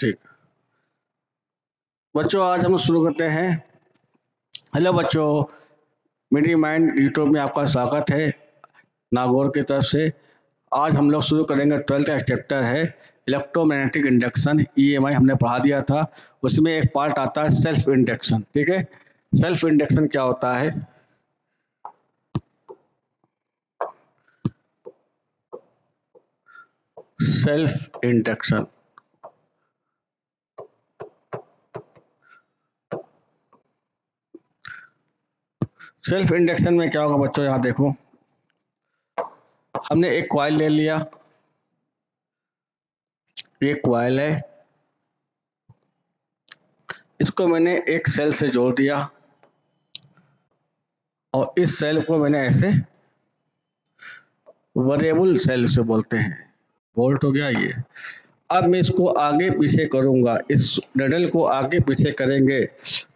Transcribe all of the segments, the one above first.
ठीक बच्चों, आज हम शुरू करते हैं। हेलो बच्चों, मीडिया माइंड यूट्यूब में आपका स्वागत है नागौर की तरफ से। आज हम लोग शुरू करेंगे 12th का चैप्टर है इलेक्ट्रोमैग्नेटिक इंडक्शन, EMI हमने पढ़ा दिया था। उसमें एक पार्ट आता है सेल्फ इंडक्शन। ठीक है, सेल्फ इंडक्शन क्या होता है? सेल्फ इंडक्शन सेल्फ इंडक्शन में क्या होगा बच्चों, यहाँ देखो, हमने एक कॉइल ले लिया, ये कॉइल है, इसको मैंने एक सेल से जोड़ दिया और इस सेल को मैंने ऐसे वेरिएबल सेल से बोलते हैं, वोल्ट हो गया ये। अब मैं इसको आगे पीछे करूंगा, इस डडल को आगे पीछे करेंगे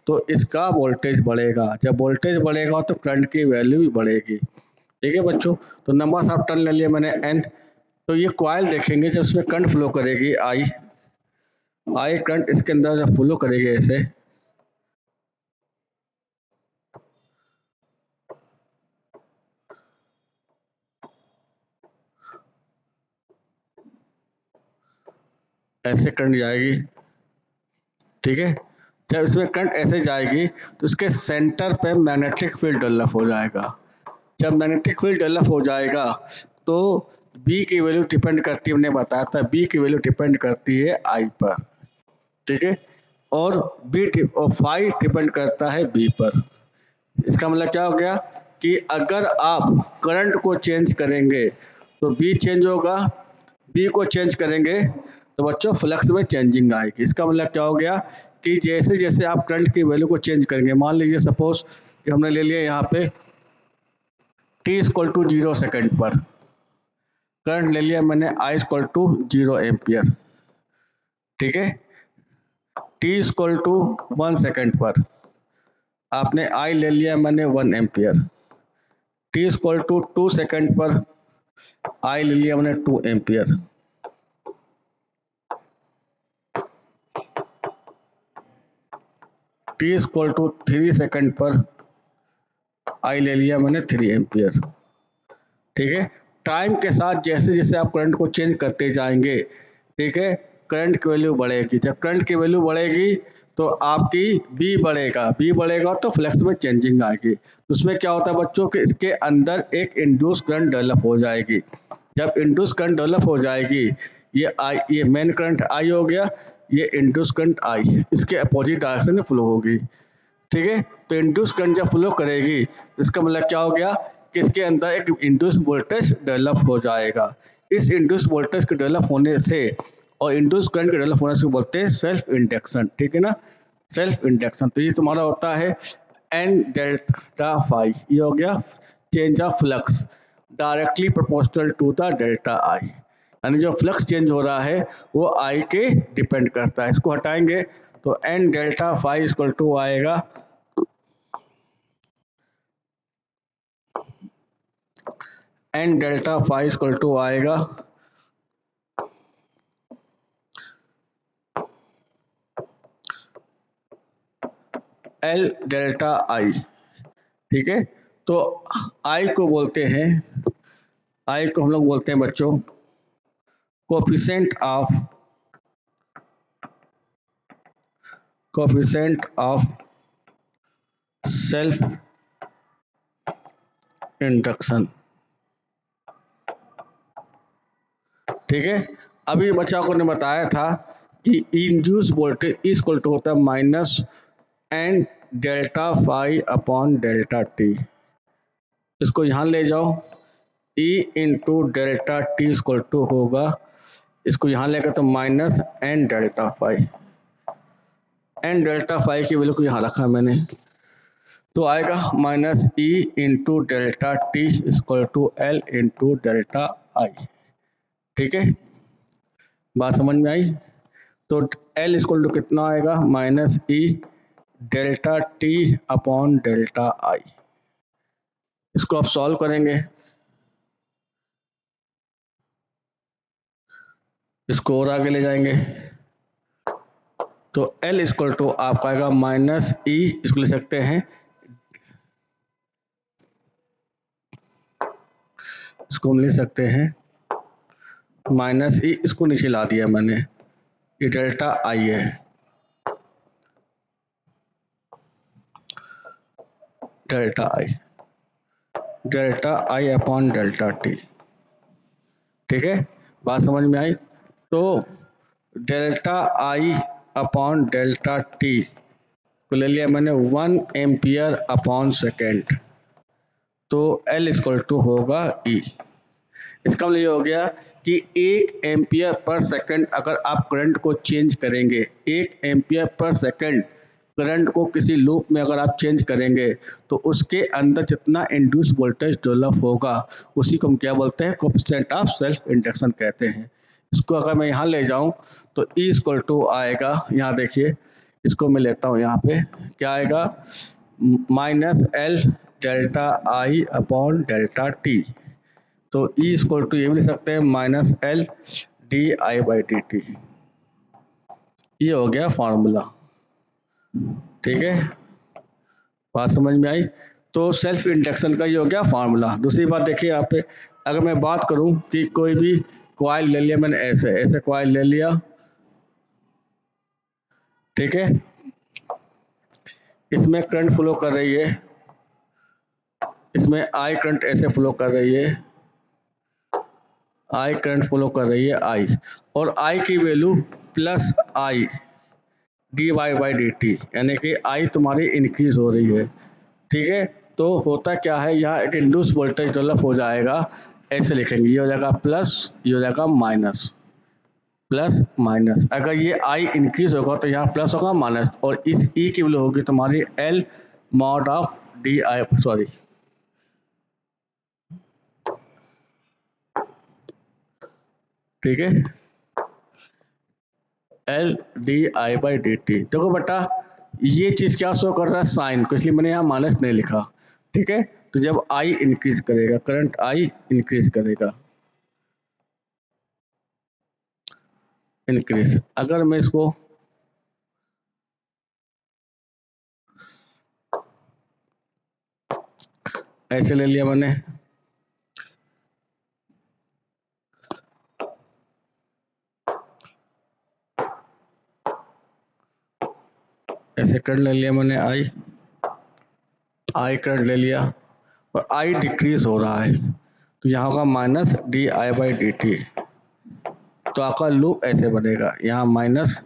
तो इसका वोल्टेज बढ़ेगा। जब वोल्टेज बढ़ेगा तो करंट की वैल्यू भी बढ़ेगी। ठीक है बच्चों, तो नंबर ऑफ टर्न ले लिया मैंने n। तो ये कॉइल देखेंगे जब इसमें करंट फ्लो करेगी आई करंट इसके अंदर जब फ्लो करेगी ऐसे, ऐसे करंट जाएगी। ठीक है, जब इसमें करंट ऐसे जाएगी तो इसके सेंटर पे मैग्नेटिक फील्ड डेवलप हो जाएगा। जब मैग्नेटिक फील्ड डेवलप हो जाएगा तो बी की वैल्यू डिपेंड करती है, हमने बताया था बी की वैल्यू डिपेंड करती है आई पर। ठीक है, और फाई डिपेंड करता है बी पर। इसका मतलब क्या हो गया कि अगर आप करंट को चेंज करेंगे तो बी चेंज होगा, बी को चेंज करेंगे तो बच्चों फ्लक्स में चेंजिंग आएगी। इसका मतलब क्या हो गया कि जैसे जैसे आप करंट की वैल्यू को चेंज करेंगे, मान लीजिए सपोज कि हमने ले लिया यहाँ पे t=0 सेकेंड पर करंट ले लिया मैंने I=0 एम्पियर। ठीक है, t=1 सेकेंड पर आपने I ले लिया मैंने 1 एम्पियर। t=2 सेकेंड पर I ले लिया मैंने 2 एम्पियर। t=3 सेकेंड पर I ले लिया मैंने 3 एम्पियर। ठीक है, टाइम के साथ जैसे जैसे आप करंट को चेंज करते जाएंगे, ठीक है, करंट की वैल्यू बढ़ेगी। जब करंट की वैल्यू बढ़ेगी तो आपकी बी बढ़ेगा तो फ्लक्स में चेंजिंग आएगी। तो उसमें क्या होता है बच्चों कि इसके अंदर एक इंड्यूस करंट डेवलप हो जाएगी। जब इंड्यूस करंट डेवलप हो जाएगी, ये मेन करंट आई हो गया, ये इंड्यूस करंट आई इसके अपोजिट डायरेक्शन में फ्लो होगी। ठीक है, तो इंड्यूस करंट जब फ्लो करेगी इसका मतलब क्या हो गया कि इसके अंदर एक इंड्यूस वोल्टेज डेवलप हो जाएगा। इस इंड्यूस वोल्टेज के डेवलप होने से और इंड्यूस करंट के डेवलप होने से बोलते हैं सेल्फ इंडक्शन। ठीक है ना, सेल्फ इंडक्शन। तो ये तुम्हारा होता है एन डेल्टा फाई, ये हो गया change of flux directly proportional to the delta I, यानी जो फ्लक्स चेंज हो रहा है वो आई के डिपेंड करता है। इसको हटाएंगे तो N delta phi equal to आएगा N delta phi equal to आएगा एल डेल्टा आई। ठीक है, तो आई को बोलते हैं, आई को हम लोग बोलते हैं बच्चों कोफिशिएंट ऑफ सेल्फ इंडक्शन। ठीक है, अभी बच्चा को ने बताया था कि इंड्यूस वोल्टेज इक्वल टू होता है minus N delta phi upon delta T. इसको यहाँ ले जाओ, E into delta T equal to होगा, इसको यहाँ लेकर तो minus N delta phi. N delta phi की वैल्यू को यहाँ रखा मैंने, तो आएगा minus E into delta T equal to L into delta I. ठीक है, बात समझ में आई? तो एल इक्वल टू कितना आएगा, माइनस ई डेल्टा टी अपॉन डेल्टा आई। इसको आप सॉल्व करेंगे, इसको और आगे ले जाएंगे, तो L इक्वल टू आपका आएगा माइनस ई, इसको ले सकते हैं, इसको हम ले सकते हैं माइनस ई, इसको नीचे ला दिया मैंने, ये डेल्टा आई है, डेल्टा आई अपॉन डेल्टा टी। ठीक है, बात समझ में आई? तो डेल्टा आई अपॉन डेल्टा टी को ले लिया मैंने 1 एम्पियर अपॉन सेकेंड, तो L इक्वल टू होगा E। इसका मतलब ये हो गया कि 1 एम्पियर पर सेकंड अगर आप करंट को चेंज करेंगे, 1 एम्पियर पर सेकंड करंट को किसी लूप में अगर आप चेंज करेंगे तो उसके अंदर जितना इंड्यूस वोल्टेज डेवलप होगा उसी को हम क्या बोलते हैं, कोएफिशिएंट ऑफ सेल्फ इंडक्शन कहते हैं। इसको अगर मैं यहाँ ले जाऊँ तो E इक्वल टू आएगा, यहाँ देखिए इसको मैं लेता हूँ, यहाँ पे क्या आएगा, माइनस एल डेल्टा आई अपॉन डेल्टा टी। तो E इक्वल टू ये भी लिख सकते हैं minus L D I by D T. ये हो गया फॉर्मूला। ठीक है, बात समझ में आई? तो सेल्फ इंडक्शन का ये हो गया फार्मूला। दूसरी बात देखिए यहाँ पे, अगर मैं बात करूं कि कोई भी कॉइल ले लिया मैंने, ऐसे कॉइल ले लिया, ठीक है, इसमें करंट फ्लो कर रही है, इसमें आई करंट ऐसे फ्लो कर रही है, आई करंट फ्लो कर रही है आई, और आई की value plus I D Y by D T, यानी कि आई तुम्हारी इंक्रीज हो रही है। ठीक है, तो होता क्या है, यहाँ एक इंड्यूस वोल्टेज डेवलप हो जाएगा, ऐसे लिखेंगे, ये हो जाएगा प्लस, ये हो जाएगा माइनस, प्लस माइनस। अगर ये आई इंक्रीज होगा तो यहाँ प्लस होगा माइनस, और इस ई की वैल्यू होगी तुम्हारी L mod of D I, sorry ठीक है, L D I by D T. देखो बेटा ये चीज़ क्या शो कर रहा है, साइन को, इसलिए मैंने यहाँ माइनस नहीं लिखा। ठीक है, तो जब आई इंक्रीज करेगा, करंट आई इंक्रीज करेगा, इंक्रीज, अगर मैं इसको ऐसे ले लिया मैंने, ऐसे करंट ले लिया मैंने, आई करंट ले लिया, और आई डिक्रीज हो रहा है, तो यहाँ होगा minus D I by D T. तो आपका लूप ऐसे बनेगा, यहाँ माइनस,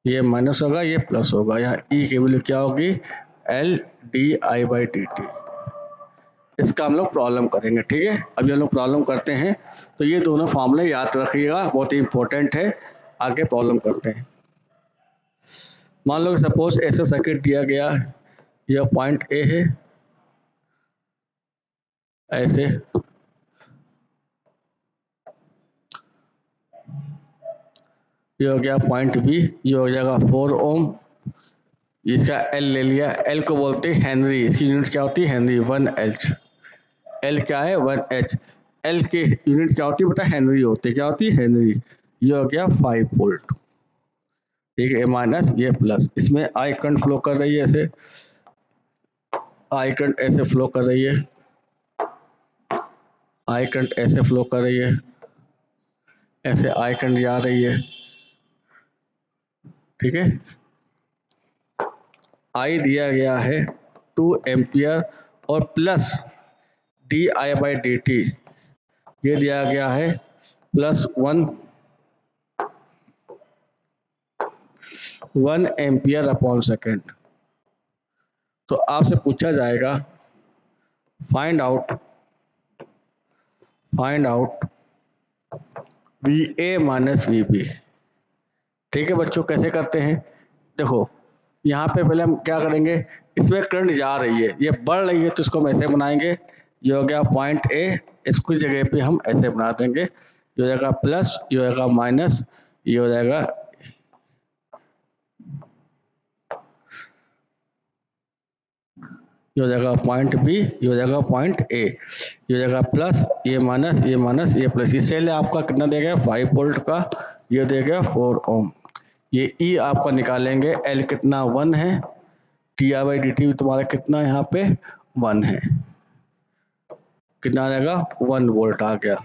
ये माइनस होगा, ये प्लस होगा, यहाँ ई की वैल्यू क्या होगी, L D I by D T. इसका हम लोग प्रॉब्लम करेंगे। ठीक है, अभी हम लोग प्रॉब्लम करते हैं, तो ये दोनों फॉर्मूले याद रखिएगा, बहुत ही इंपॉर्टेंट है। आगे प्रॉब्लम करते हैं। मान लो सपोज ऐसे सर्किट दिया गया, यह पॉइंट ए है, ऐसे ये हो गया पॉइंट बी, ये हो जाएगा 4 ओम, इसका एल ले लिया, एल को बोलते हैं हेनरी, इसकी यूनिट क्या होती है, हेनरी, 1H, एल क्या है 1H, एल के यूनिट क्या होती है बेटा, हेनरी होती है, क्या होती है, हेनरी। ये हो गया 5 वोल्ट। ठीक है, माइनस ये प्लस, इसमें आई करंट फ्लो कर रही है, ऐसे आई करंट ऐसे फ्लो कर रही है, आई करंट ऐसे फ्लो कर रही है, ऐसे आई करंट जा रही है। ठीक है, आई दिया गया है 2 एम्पियर और plus D I by D T ये दिया गया है प्लस 1 एम्पियर अपॉन सेकेंड। तो आपसे पूछा जाएगा find out V A minus V B. ठीक है बच्चों, कैसे करते हैं, देखो यहाँ पे पहले हम क्या करेंगे, इसमें करंट जा रही है, ये बढ़ रही है, तो इसको हम ऐसे बनाएंगे, ये हो गया पॉइंट ए, इसको जगह पे हम ऐसे बना देंगे, ये हो जाएगा प्लस, ये हो जाएगा माइनस, ये हो जाएगा, ये हो जाएगा पॉइंट बी, ये हो जाएगा पॉइंट ए, ये हो जाएगा प्लस, ये माइनस, ये माइनस, ये प्लस। इससे आपका कितना देगा 5 वोल्ट का, ये देगा 4 ओम। ये ई आपका निकालेंगे, एल कितना 1 है, T I by D T तुम्हारा कितना यहाँ पे 1 है, कितना आ जाएगा 1 वोल्ट आ गया।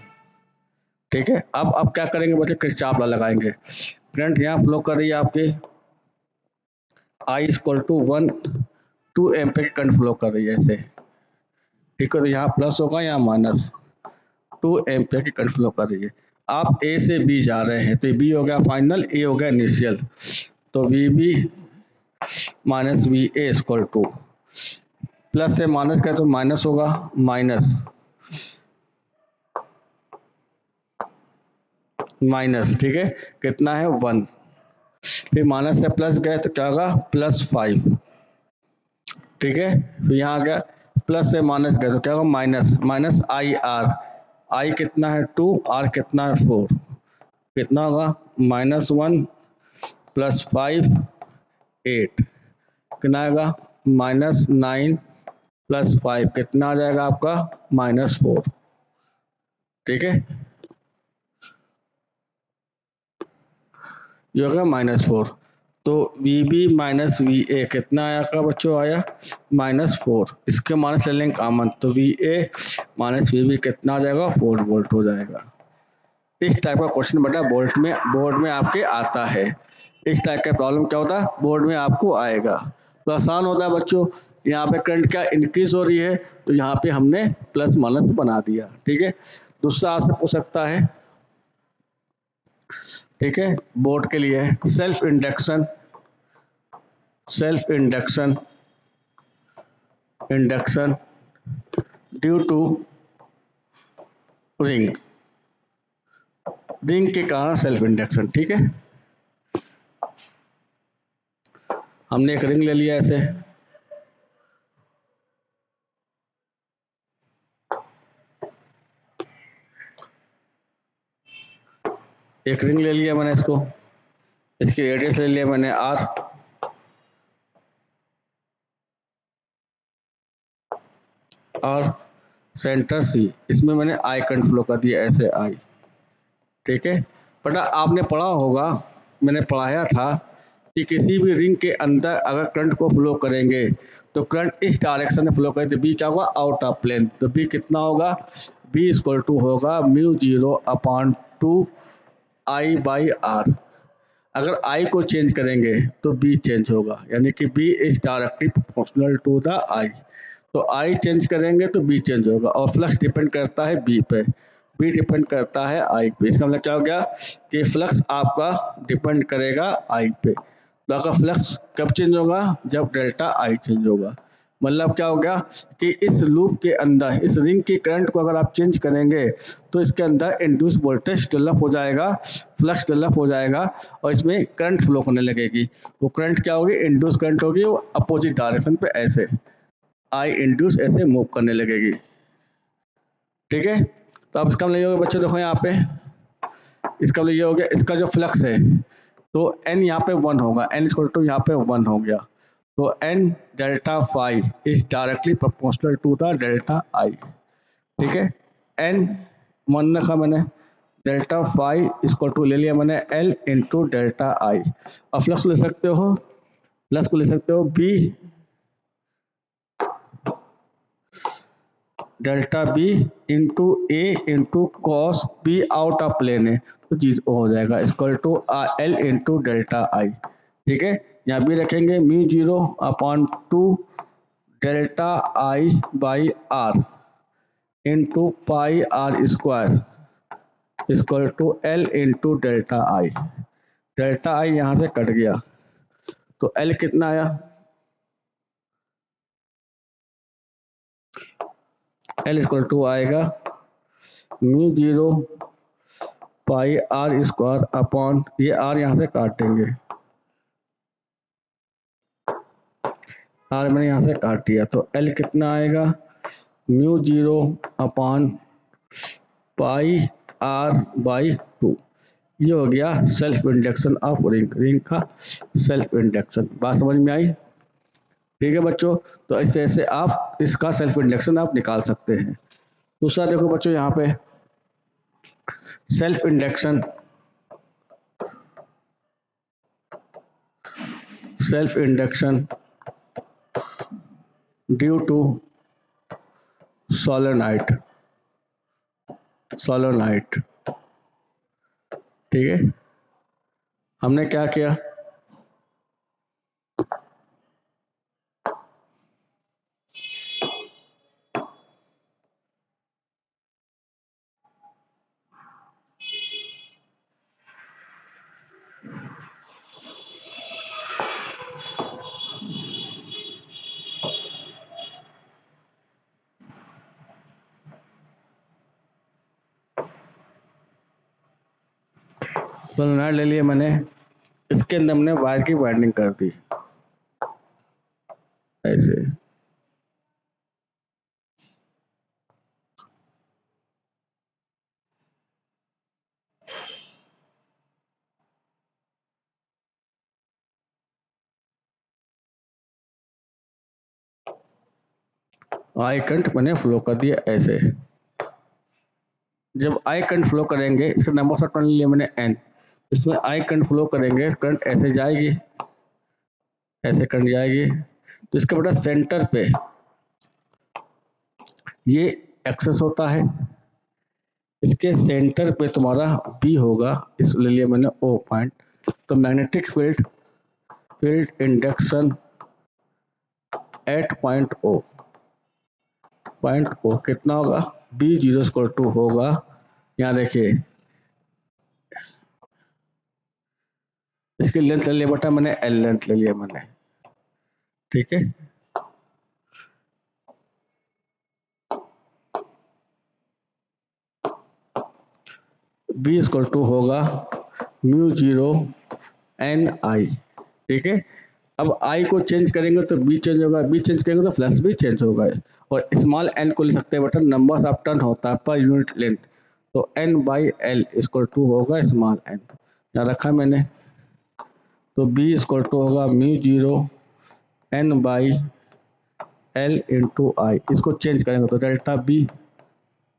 ठीक है, अब क्या करेंगे बच्चे, किरचॉफ लॉ लगाएंगे। करंट यहाँ फ्लो कर रही है आपके आई इक्वल टू 1 2 एम्पीयर की करंट फ्लो कर रही है ऐसे। ठीक है, तो यहाँ प्लस होगा, यहाँ माइनस, 2 एम्पीयर की करंट फ्लो कर रही है। आप ए से बी जा रहे हैं, तो बी हो गया फाइनल, ए हो गया इनिशियल, तो V B minus V A equal to, plus से माइनस का तो माइनस होगा, माइनस माइनस, ठीक है, कितना है 1, फिर माइनस से प्लस गए तो क्या होगा +5, ठीक है, फिर यहाँ आ गया प्लस से माइनस गए तो क्या होगा माइनस, माइनस आई आर, आई कितना है 2, आर कितना है 4, कितना होगा -1 + 5 8, कितना आएगा -9 + 5, कितना आ जाएगा आपका -4, ठीक है, ये होगा -4। तो V B minus V A कितना आया का बच्चों, आया -4, इसके माइनस ले लेंगे कॉमन, तो V A minus V B कितना आ जाएगा 4 वोल्ट हो जाएगा। इस टाइप का क्वेश्चन बेटा बोर्ड में आपके आता है। इस टाइप का प्रॉब्लम क्या होता है बोर्ड में आपको आएगा, तो आसान होता है बच्चों। यहाँ पे करंट क्या इंक्रीज हो रही है, तो यहाँ पे हमने प्लस माइनस बना दिया, ठीक है। दूसरा आपसे पूछ सकता है, ठीक है, बोर्ड के लिए self induction due to ring के कारण सेल्फ इंडक्शन, ठीक है। हमने एक रिंग ले लिया ऐसे, एक रिंग ले लिया मैंने, इसको इसकी रेडियस ले लिया मैंने r, और सेंटर C, इसमें मैंने I करंट फ्लो कर दिया ऐसे I, ठीक है। बेटा आपने पढ़ा होगा, मैंने पढ़ाया था कि किसी भी रिंग के अंदर अगर करंट को फ्लो करेंगे तो करंट इस डायरेक्शन में फ्लो करें तो बी क्या होगा आउट ऑफ प्लेन, तो बी कितना होगा, बी इक्वल टू होगा μ0/2 I बाई आर। अगर I को चेंज करेंगे तो B चेंज होगा, यानी कि B is directly proportional to the I। तो I चेंज करेंगे तो B चेंज होगा, और फ्लक्स डिपेंड करता है B पे, B डिपेंड करता है I पे। इसका मतलब क्या हो गया कि फ्लक्स आपका डिपेंड करेगा I पे। तो अगर फ्लक्स कब चेंज होगा, जब डेल्टा I चेंज होगा। मतलब क्या हो गया कि इस लूप के अंदर इस रिंग की करंट को अगर आप चेंज करेंगे तो इसके अंदर इंड्यूस वोल्टेज डेवलप हो जाएगा, फ्लक्स डेवलप हो जाएगा, और इसमें करंट फ्लो करने लगेगी। वो करंट क्या होगी, इंड्यूस करंट होगी, वो अपोजिट डायरेक्शन पे ऐसे आई इंड्यूस ऐसे मूव करने लगेगी, ठीक है। तो अब इसका मतलब ये होगा बच्चों, देखो यहाँ पे इसका मतलब ये हो गया, इसका जो फ्लक्स है तो n यहाँ पे 1 होगा, n इक्वल टू यहाँ पे 1 हो गया, तो n delta phi is directly proportional to the delta I, ठीक है। n 1 रखा मैंने, डेल्टा फाई इसको टू ले लिया मैंने L इंटू डेल्टा आई, और फ्लक्स ले सकते हो, फ्लक्स को ले सकते हो B delta B into A into cos B out of plane है तो 0 हो जाएगा, equal to L into delta I, ठीक है। यहाँ भी रखेंगे μ0/2 delta I by R into pi R square equal to L into delta I. Delta I यहाँ से कट गया तो L कितना आया, L इक्वल टू आएगा μ0 पाई आर स्क्वायर अपॉन, ये आर यहाँ से काट देंगे, आर मैंने यहाँ से काट दिया, तो L कितना आएगा μ0 अपॉन पाई आर बाई 2। ये हो गया सेल्फ इंडक्शन ऑफ रिंग का सेल्फ इंडक्शन। बात समझ में आई, ठीक है बच्चों। तो इस तरह से आप इसका सेल्फ इंडक्शन आप निकाल सकते हैं। दूसरा देखो बच्चों, यहाँ पे self induction self induction due to solenoid, ठीक है। हमने क्या किया, सोलेनॉइड ले लिया मैंने, इसके अंदर हमने वायर की वाइंडिंग कर दी ऐसे। आई करंट मैंने फ्लो कर दिया ऐसे। जब आई करंट फ्लो करेंगे, इसका नंबर ऑफ टर्न लिया मैंने n, इसमें आई करंट फ्लो करेंगे, करंट ऐसे जाएगी, ऐसे करंट जाएगी, तो इसका बेटा सेंटर पे ये एक्सेस होता है, इसके सेंटर पे तुम्हारा B होगा, इस ले लिया मैंने O पॉइंट। तो magnetic field induction eight point O कितना होगा, B0 होगा, यहाँ देखिए इसकी लेंथ ले लिया बेटा मैंने, L लेंथ ले लिया मैंने, ठीक है। B होगा μ0 NI, ठीक है। अब I को चेंज करेंगे तो B चेंज होगा, B चेंज करेंगे तो फ्लक्स भी चेंज होगा, और स्मॉल n को ले सकते हैं बेटा, नंबर्स ऑफ टर्न होता है पर यूनिट लेंथ, तो N/L होगा स्मॉल n, यहाँ रखा मैंने। तो B होगा μ0 N/L इंटू I, इसको चेंज करेंगे तो डेल्टा B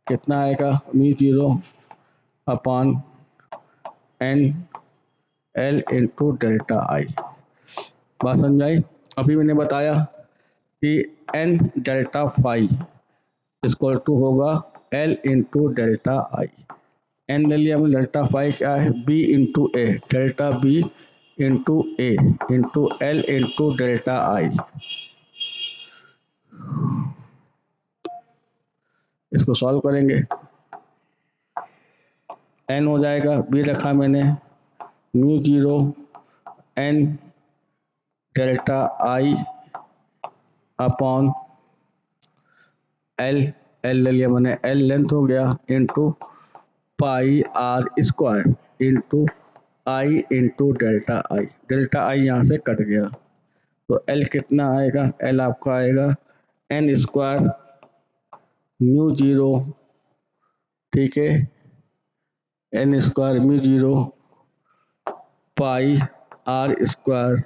कितना आएगा, μ0 upon N/L into delta I। बात समझ आई। अभी मैंने बताया कि N delta phi equal to होगा L into delta I। N ले लिया हमने, डेल्टा फाई क्या है, B into A, delta B into A into L into delta I। इसको सॉल्व करेंगे, N हो जाएगा, B रखा मैंने μ0 N delta I upon L ले लिया मैंने, L लेंथ हो गया into pi R square into I into delta I यहाँ से कट गया, तो L कितना आएगा, L आपका आएगा N स्क्वायर μ0, ठीक है, N स्क्वायर μ0 पाई R square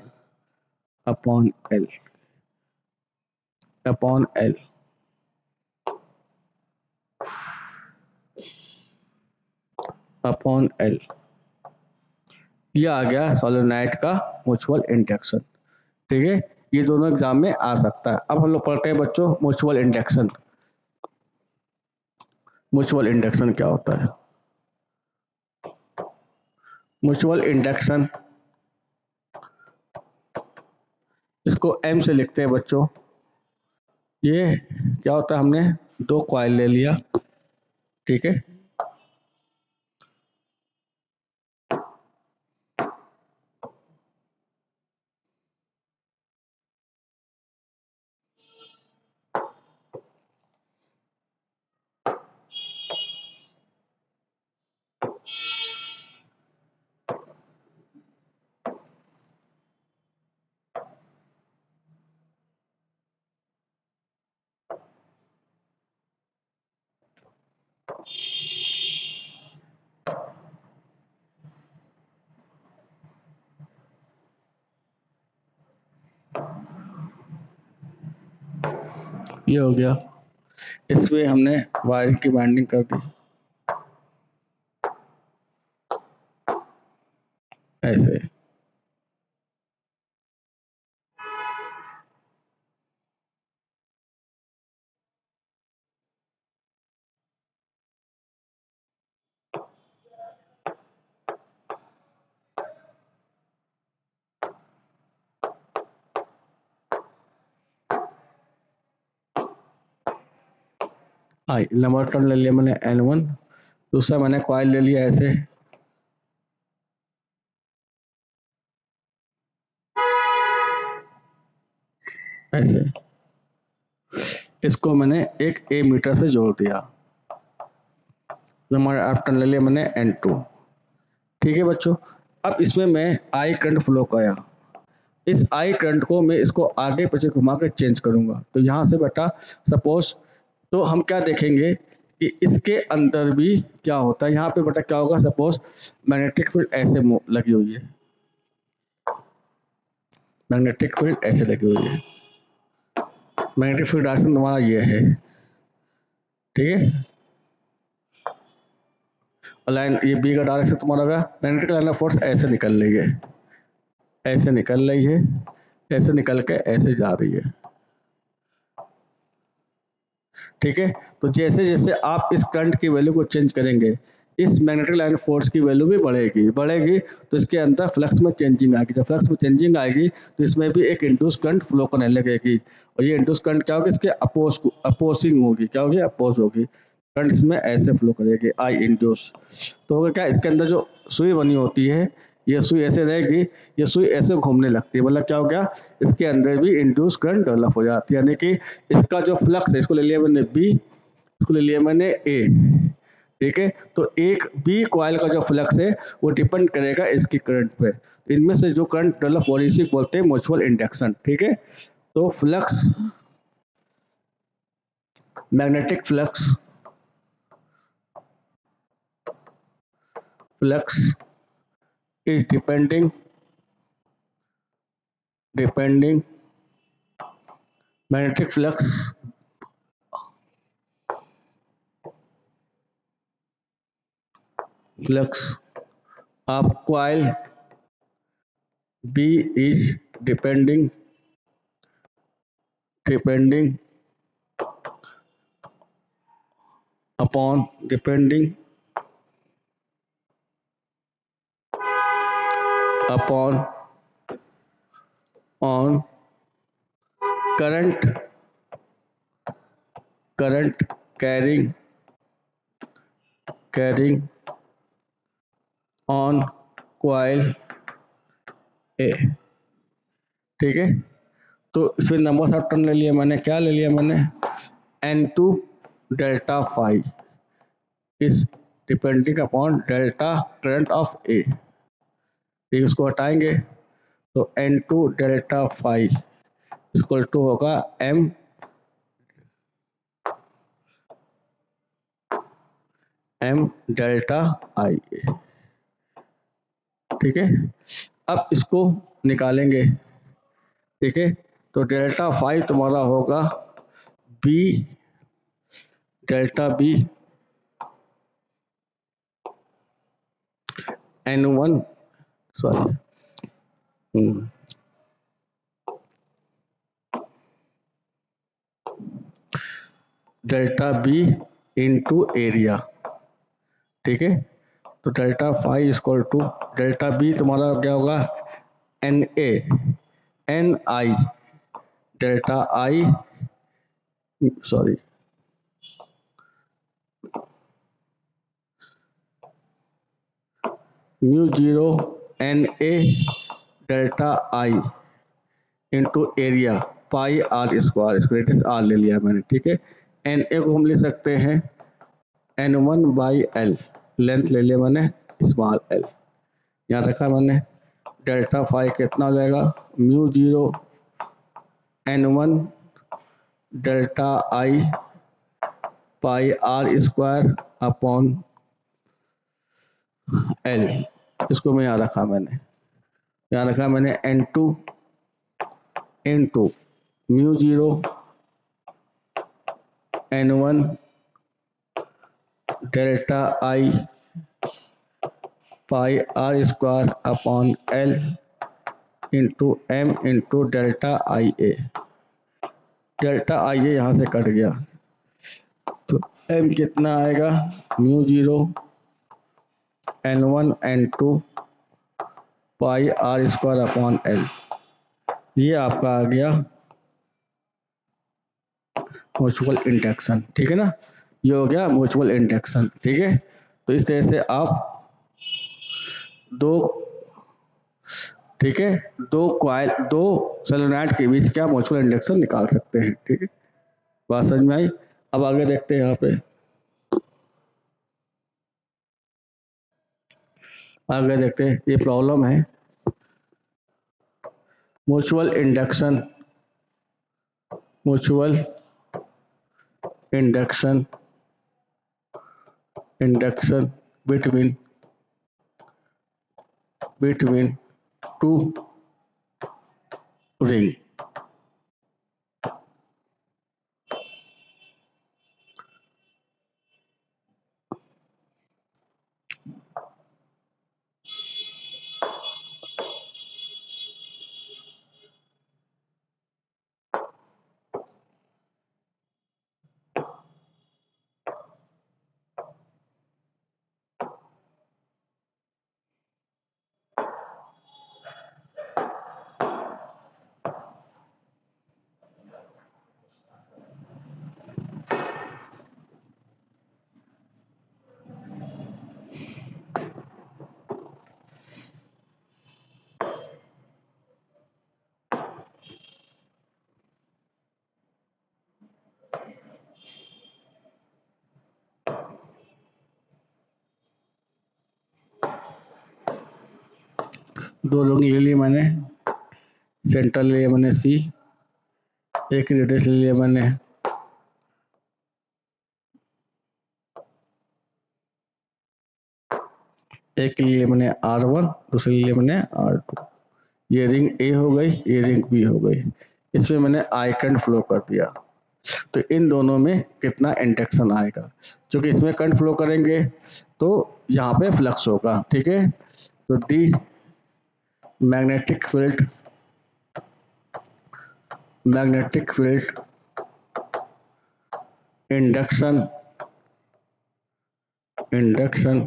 upon L upon L। यह आ गया सोलेनॉइड का म्यूचुअल इंडक्शन, ठीक है। ये दोनों एग्जाम में आ सकता है। अब हम लोग पढ़ते हैं बच्चों म्यूचुअल इंडक्शन। म्यूचुअल इंडक्शन क्या होता है, म्यूचुअल इंडक्शन इसको M से लिखते हैं बच्चों। ये क्या होता है, हमने दो कॉइल ले लिया, ठीक है, ये हो गया। इसमें हमने वायर की बाइंडिंग कर दी ऐसे, आई नंबर ऑफ टर्न ले लिया मैंने N1, दूसरा मैंने कॉइल ले लिया ऐसे, ऐसे इसको मैंने एक A मीटर से जोड़ दिया, नंबर ऑफ टर्न ले लिया मैंने N2। ठीक है बच्चों, अब इसमें मैं आई करंट फ्लो कराया, इस आई करंट को मैं इसको आगे पीछे घुमा कर चेंज करूंगा। तो यहाँ से बेटा सपोज, तो हम क्या देखेंगे कि इसके अंदर भी क्या होता है, यहाँ पे बेटा क्या होगा, सपोज मैग्नेटिक फील्ड ऐसे लगी हुई है, मैग्नेटिक फील्ड ऐसे लगी हुई है, मैग्नेटिक फील्ड डायरेक्शन तुम्हारा ये है, ठीक है, लाइन ये बी का डायरेक्शन तुम्हारा होगा, मैग्नेटिक लाइन ऑफ फोर्स ऐसे निकल रही है, ऐसे निकल रही है, ऐसे निकल के ऐसे जा रही है। ठीक है, तो जैसे जैसे आप इस करंट की वैल्यू को चेंज करेंगे, इस मैग्नेटिक लाइन फोर्स की वैल्यू भी बढ़ेगी, बढ़ेगी तो इसके अंदर फ्लक्स में चेंजिंग आएगी, जब फ्लक्स में चेंजिंग आएगी तो इसमें भी एक इंड्यूस करंट फ्लो करने लगेगी, और ये इंड्यूस करंट क्या होगी, इसके अपोजिंग होगी, क्या होगी, अपोज होगी, करंट इसमें ऐसे फ्लो करेगी, आई इंड्यूस। तो होगा क्या, इसके अंदर जो सुई बनी होती है, ये सुई ऐसे रहेगी, ये सुई ऐसे घूमने लगती है, मतलब क्या हो गया, इसके अंदर भी इंड्यूस करंट डेवलप हो जाती है, यानी कि इसका जो फ्लक्स है, इसको ले लिया मैंने बी, इसको ले लिया मैंने ए। ठीक है, तो एक बी कॉइल का जो फ्लक्स है वो डिपेंड करेगा इसकी करंट पे, इनमें से जो करंट डेवलप हो रही है इसी बोलते हैं म्यूचुअल इंडक्शन। ठीक है, तो flux, magnetic flux, flux is depending magnetic flux of coil B is depending upon on current carrying on coil A। ठीक है, तो इसमें नंबर ऑफ टर्न ले लिया मैंने, क्या ले लिया मैंने, N2 delta phi is depending upon delta current of A. ठीक, उसको हटाएंगे तो N2 delta phi equal to होगा M डेल्टा आई ए। ठीक है, अब इसको निकालेंगे। ठीक है, तो डेल्टा फाई तुम्हारा होगा B, delta B N1, sorry delta B into area. ठीक है, तो delta phi equal to delta B तुम्हारा क्या होगा, N A, N I, delta I, sorry mu zero N A delta I into area pi R square, square R ले लिया मैंने। ठीक है, एन ए को हम ले सकते हैं N1 बाई एल, लेंथ ले लिया मैंने स्मॉल एल, यहाँ रखा मैंने, डेल्टा फाई कितना हो जाएगा, mu zero N1 delta I pi R square upon L, इसको मैं यहाँ रखा मैंने, यहाँ रखा मैंने N2 into mu zero N1 delta I pi R square upon L into M into delta I A. Delta I A यहाँ से कट गया, तो एम कितना आएगा, mu zero N1 N2 pi R square upon L, ये आपका आ गया म्यूचुअल इंडक्शन। ठीक है ना, ये हो गया म्यूचुअल इंडक्शन। ठीक है, तो इस तरह से आप दो, ठीक है, दो कॉइल, दो सोलेनॉइड के बीच क्या म्यूचुअल इंडक्शन निकाल सकते हैं। ठीक है, बात समझ में आई। अब आगे देखते हैं, यहाँ पे आगे देखते हैं, ये प्रॉब्लम है mutual induction, mutual induction, induction between two ring. दो लोग ले लिए मैंने, सेंटर ले लिया मैंने सी, एक रेडियस ले लिया मैंने एक लिए मैंने R1, दूसरे लिए मैंने R2। ये रिंग ए हो गई, ये रिंग बी हो गई। इसमें मैंने आई करंट फ्लो कर दिया, तो इन दोनों में कितना इंडक्शन आएगा। क्योंकि इसमें करंट फ्लो करेंगे तो यहाँ पे फ्लक्स होगा। ठीक है, तो the magnetic field, magnetic field induction, induction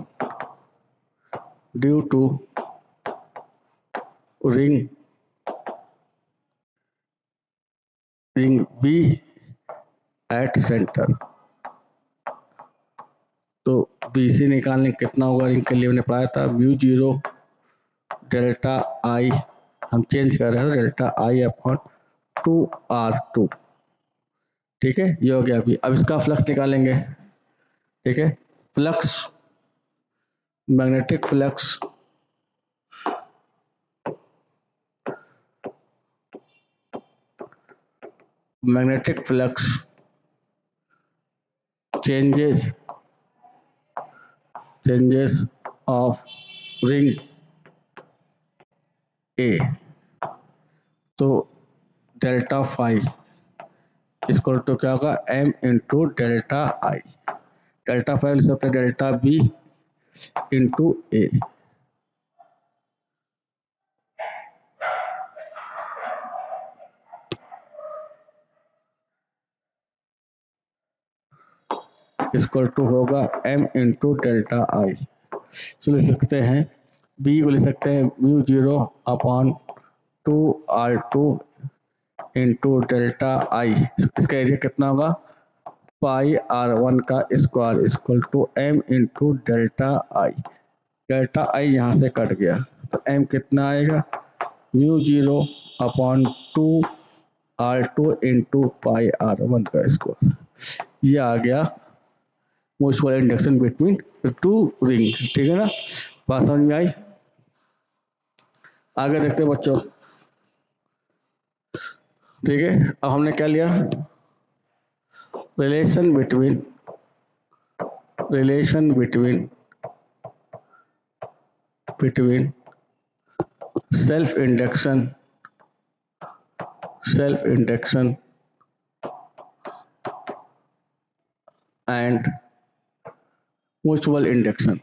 due to ring, ring B at centre. तो बी सी निकालने कितना होगा, रिंग के लिए मैंने पढ़ाया था म्यू जीरो डेल्टा आई, हम चेंज कर रहे हैं डेल्टा आई अपॉन 2R2। ठीक है, ये हो गया। अभी अब इसका फ्लक्स निकालेंगे। ठीक है, flux, magnetic flux, magnetic flux changes, changes of ring A, तो डेल्टा फाई इसको तो क्या होगा m into delta I, delta phi लिख सकते हैं delta B into A. Equal to होगा m इंटू डेल्टा आई। तो लिख सकते हैं b को लिख सकते हैं mu zero upon 2R2 into delta I. इसका एरिया कितना होगा पाई R1 का square equal to m into delta I. Delta I यहाँ से कट गया तो m कितना आएगा mu zero upon 2R2 into pi R1 का स्क्वायर। ये आ गया mutual induction between two ring. ठीक है ना, बात समझ में आई। आगे देखते हैं बच्चों। ठीक है, अब हमने क्या लिया, relation between, relation between between self induction, self induction and mutual induction.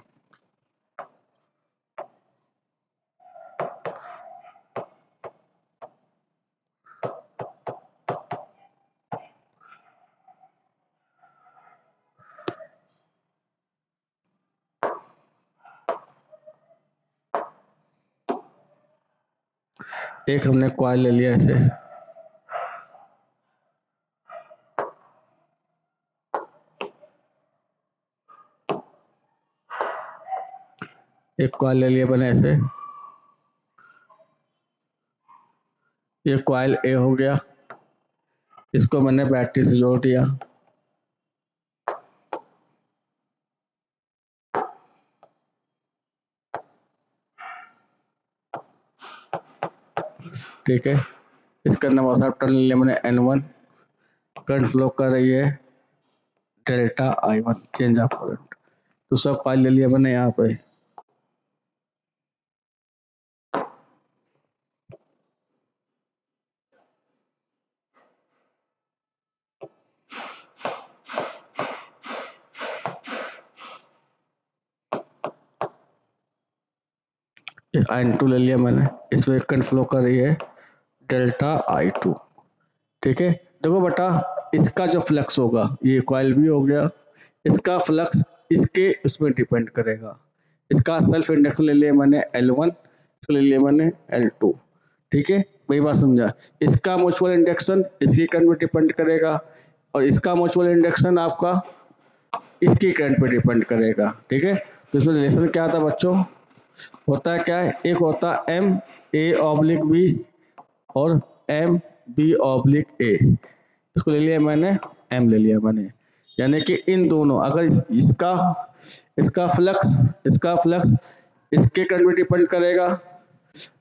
एक हमने कॉइल ले लिया ऐसे, एक कॉइल ले लिया मैंने ऐसे, ये कॉइल ए हो गया, इसको मैंने बैटरी से जोड़ दिया। ठीक है, इसका नंबर सब टर्न लिया मैंने N1, करंट फ्लो कर रही है delta I1, change of current. तो सब कॉइल ले लिया मैंने यहाँ पे। N2 ले लिया मैंने, इसमें करंट फ्लो कर रही है डेल्टा I2। ठीक है, देखो बेटा, इसका जो फ्लक्स होगा, ये कॉइल भी हो गया, इसका फ्लक्स इसके उसमें डिपेंड करेगा। इसका सेल्फ इंडक्शन ले लिया मैंने L1, इसको ले लिया मैंने L2। ठीक है, वही बात समझा। इसका म्यूचुअल इंडक्शन इसकी करंट पे डिपेंड करेगा, और इसका म्यूचुअल इंडक्शन आपका इसकी करंट पे डिपेंड करेगा। ठीक है, तो इसमें रिलेशन क्या था बच्चों, होता है क्या है, एक होता है एम ए ऑब्लिक बी और एम बी ऑब्लिक ए। इसको ले लिया मैंने, एम ले लिया मैंने, यानी कि इन दोनों, अगर इसका इसका फ्लक्स इसके करंट पे डिपेंड करेगा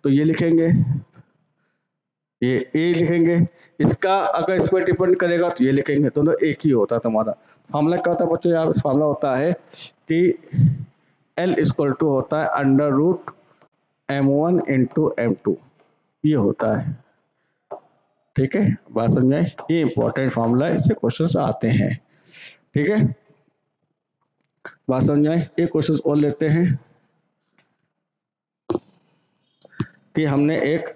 तो ये लिखेंगे, ये ए लिखेंगे, इसका अगर इस पर डिपेंड करेगा तो ये लिखेंगे, दोनों एक ही होता है तुम्हारा। फार्मूला क्या होता है बच्चों, यहाँ फार्मूला होता है कि L इक्वल टू होता है under root M1 into M2, ये होता है। ठीक है, बात समझाए, ये इंपॉर्टेंट फार्मूला है, इससे क्वेश्चंस आते हैं। ठीक है, बात समझाए, एक क्वेश्चंस और लेते हैं कि हमने एक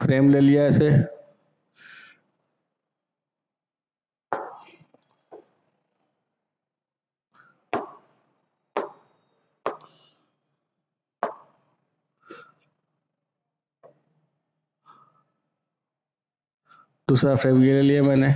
फ्रेम ले लिया ऐसे, दूसरा फ्रेम ये ले लिया मैंने,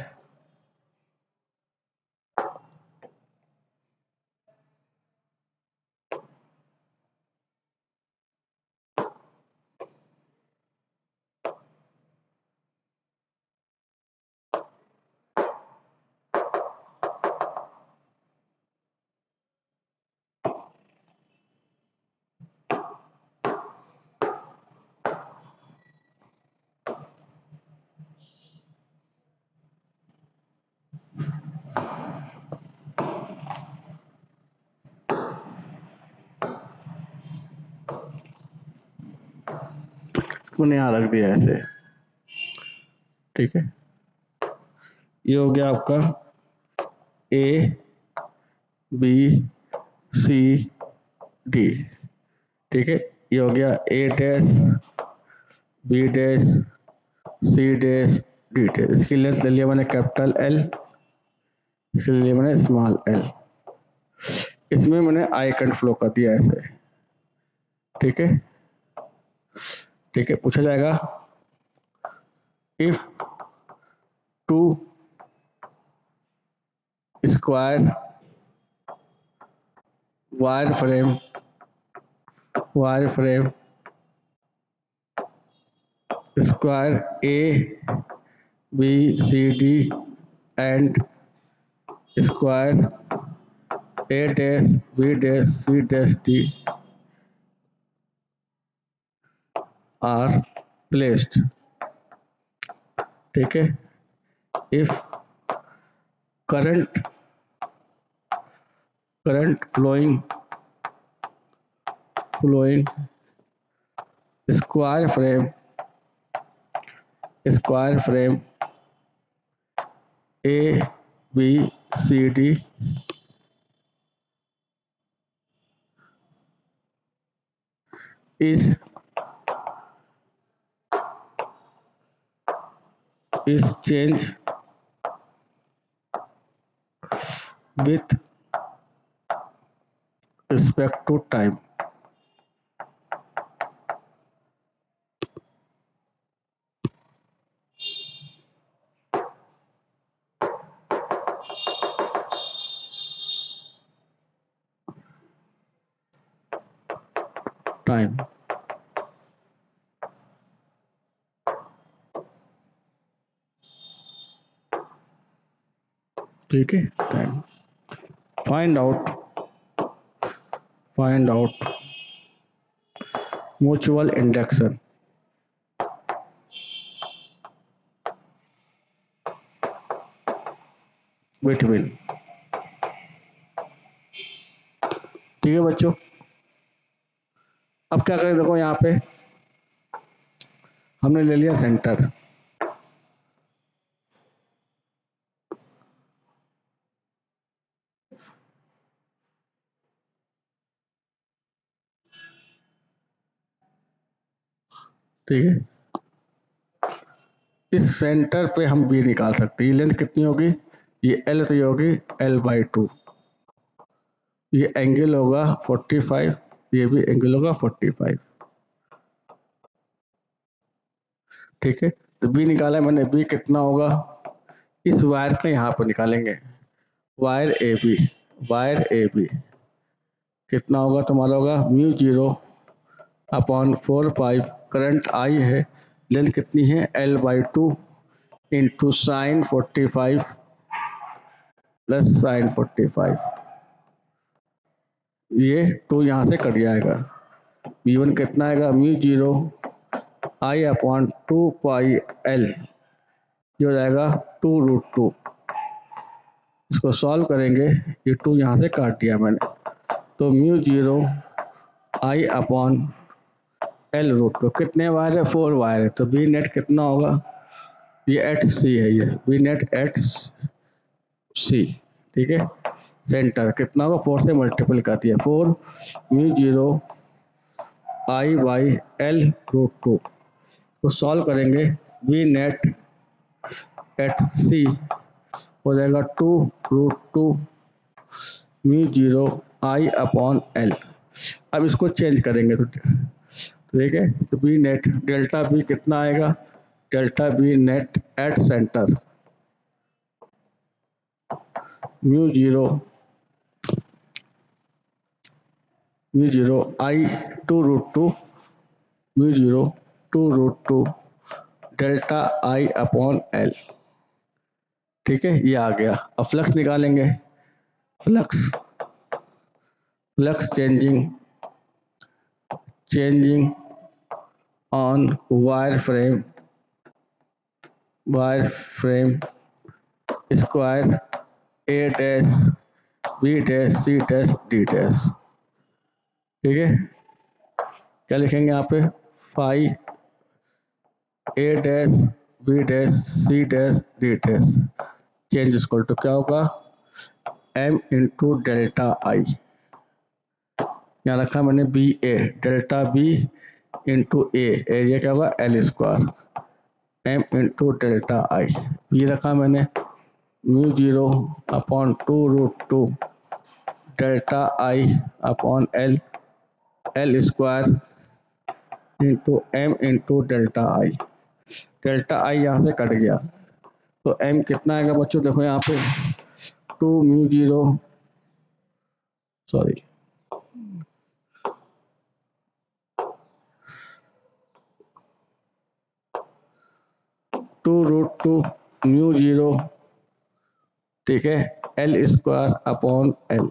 मैंने यहाँ रख दिया ऐसे। ठीक है, ये हो गया आपका ए बी सी डी। ठीक है, ये हो गया A dash B dash C dash D dash. इसकी लेंथ ले लिया मैंने कैपिटल एल, इसके लिए मैंने स्मॉल एल, इसमें मैंने आई करंट फ्लो कर दिया ऐसे। ठीक है, ठीक है, पूछा जाएगा if two square wire frame square A B C D and square A dash B dash C dash D are placed. ठीक है, if current flowing square frame A B C D is changed with respect to time। Time, ठीक है, time. Find out mutual induction, between, ठीक है बच्चों। अब क्या करें, देखो यहाँ पे हमने ले लिया सेंटर, ठीक है। इस सेंटर पे हम बी निकाल सकते हैं। ये लेंथ कितनी होगी, ये एल तो ये होगी L/2, ये एंगल होगा 45, ये भी एंगल होगा 45, ठीक है। तो बी निकाला मैंने, बी कितना होगा, इस वायर का यहाँ पर निकालेंगे, वायर ए बी कितना होगा तुम्हारा, होगा μ0/4 करंट आई है, लेंथ कितनी है L/2 into sine 45 plus sign 45, ये 2 यहाँ से कट जाएगा। V1 कितना आएगा, μ0I/2πL, ये हो जाएगा 2√2। इसको सॉल्व करेंगे, ये 2 यहाँ से काट दिया मैंने, तो μ0I/L√2, कितने वायर है, 4 वायर है, तो बी नेट कितना होगा, ये एट सी है, ये बी नेट एट सी, ठीक है। सेंटर कितना होगा, 4 से मल्टीपल कर दिया, 4 μ0I/L√2 को सॉल्व करेंगे, बी नेट एट सी हो जाएगा 2√2 μ0I/L। अब इसको चेंज करेंगे तो ठीक है, तो बी नेट डेल्टा बी कितना आएगा, delta B net at centre μ0 2√2 delta I/L, ठीक है, ये आ गया। अब फ्लक्स निकालेंगे, flux changing on wire frame square A dash B dash C dash D dash, ठीक है। क्या लिखेंगे यहाँ पे, phi A dash B dash C dash D dash change equal to क्या होगा, M इंटू डेल्टा आई, यहाँ रखा मैंने B A, delta B into A, area क्या होगा L², M into delta I, B रखा मैंने μ0/2√2 delta I/L, L² into M into delta I, delta I यहाँ से कट गया, तो M कितना आएगा बच्चों, देखो यहाँ पे 2√2 μ0, ठीक है, L²/L,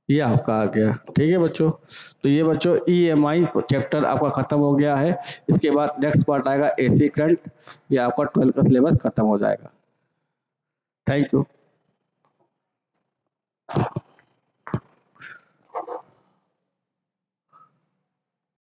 ये आपका आ गया, ठीक है बच्चों। तो ये बच्चों EMI चैप्टर आपका खत्म हो गया है। इसके बाद नेक्स्ट पार्ट आएगा AC करंट, ये आपका 12th का सिलेबस खत्म हो जाएगा। Thank you.